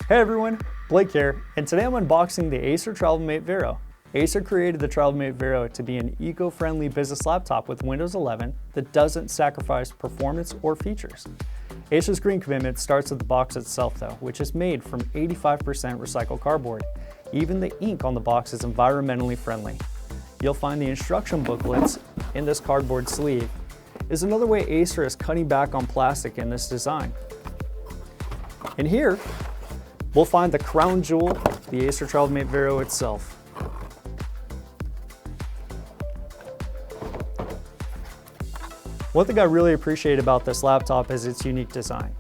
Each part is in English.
Hey everyone, Blake here, and today I'm unboxing the Acer TravelMate Vero. Acer created the TravelMate Vero to be an eco-friendly business laptop with Windows 11 that doesn't sacrifice performance or features. Acer's green commitment starts with the box itself though, which is made from 85% recycled cardboard. Even the ink on the box is environmentally friendly. You'll find the instruction booklets in this cardboard sleeve. Is another way Acer is cutting back on plastic in this design. And here, we'll find the crown jewel, the Acer TravelMate Vero itself. One thing I really appreciate about this laptop is its unique design.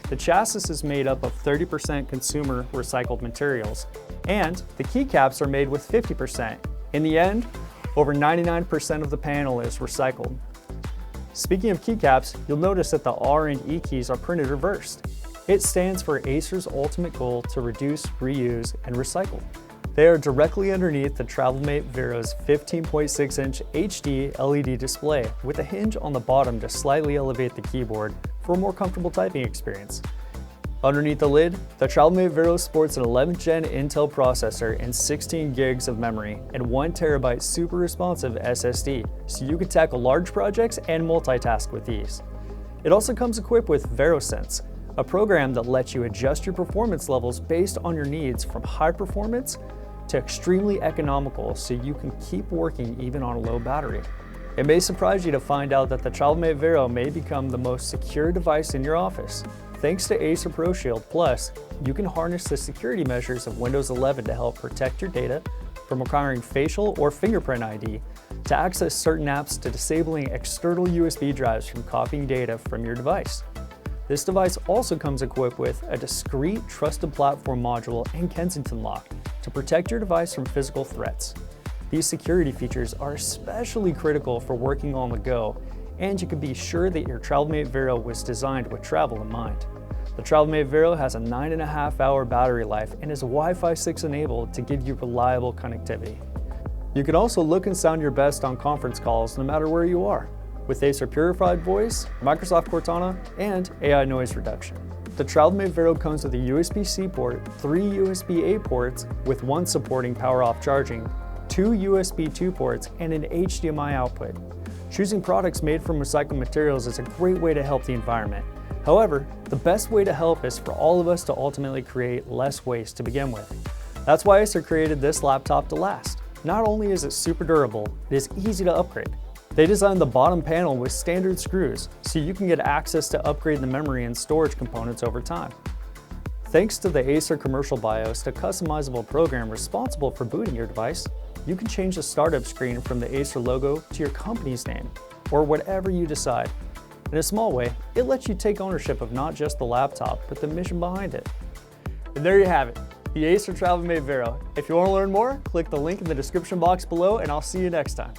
The chassis is made up of 30% consumer recycled materials, and the keycaps are made with 50%. In the end, over 99% of the panel is recycled. Speaking of keycaps, you'll notice that the R and E keys are printed reversed. It stands for Acer's ultimate goal to reduce, reuse, and recycle. They are directly underneath the TravelMate Vero's 15.6-inch HD LED display with a hinge on the bottom to slightly elevate the keyboard for a more comfortable typing experience. Underneath the lid, the TravelMate Vero sports an 11th gen Intel processor and 16 gigs of memory and 1 terabyte super responsive SSD, so you can tackle large projects and multitask with ease. It also comes equipped with Verosense, a program that lets you adjust your performance levels based on your needs from high performance to extremely economical so you can keep working even on a low battery. It may surprise you to find out that the TravelMate Vero may become the most secure device in your office. Thanks to Acer ProShield Plus, you can harness the security measures of Windows 11 to help protect your data from requiring facial or fingerprint ID, to access certain apps, to disabling external USB drives from copying data from your device. This device also comes equipped with a discreet trusted platform module and Kensington lock to protect your device from physical threats. These security features are especially critical for working on the go, and you can be sure that your TravelMate Vero was designed with travel in mind. The TravelMate Vero has a 9.5-hour battery life and is Wi-Fi 6 enabled to give you reliable connectivity. You can also look and sound your best on conference calls no matter where you are, with Acer Purified Voice, Microsoft Cortana, and AI noise reduction. The TravelMate Vero comes with a USB-C port, 3 USB-A ports with 1 supporting power-off charging, 2 USB 2 ports, and an HDMI output. Choosing products made from recycled materials is a great way to help the environment. However, the best way to help is for all of us to ultimately create less waste to begin with. That's why Acer created this laptop to last. Not only is it super durable, it is easy to upgrade. They designed the bottom panel with standard screws, so you can get access to upgrade the memory and storage components over time. Thanks to the Acer Commercial BIOS, the customizable program responsible for booting your device, you can change the startup screen from the Acer logo to your company's name, or whatever you decide. In a small way, it lets you take ownership of not just the laptop, but the mission behind it. And there you have it, the Acer TravelMate Vero. If you want to learn more, click the link in the description box below, and I'll see you next time.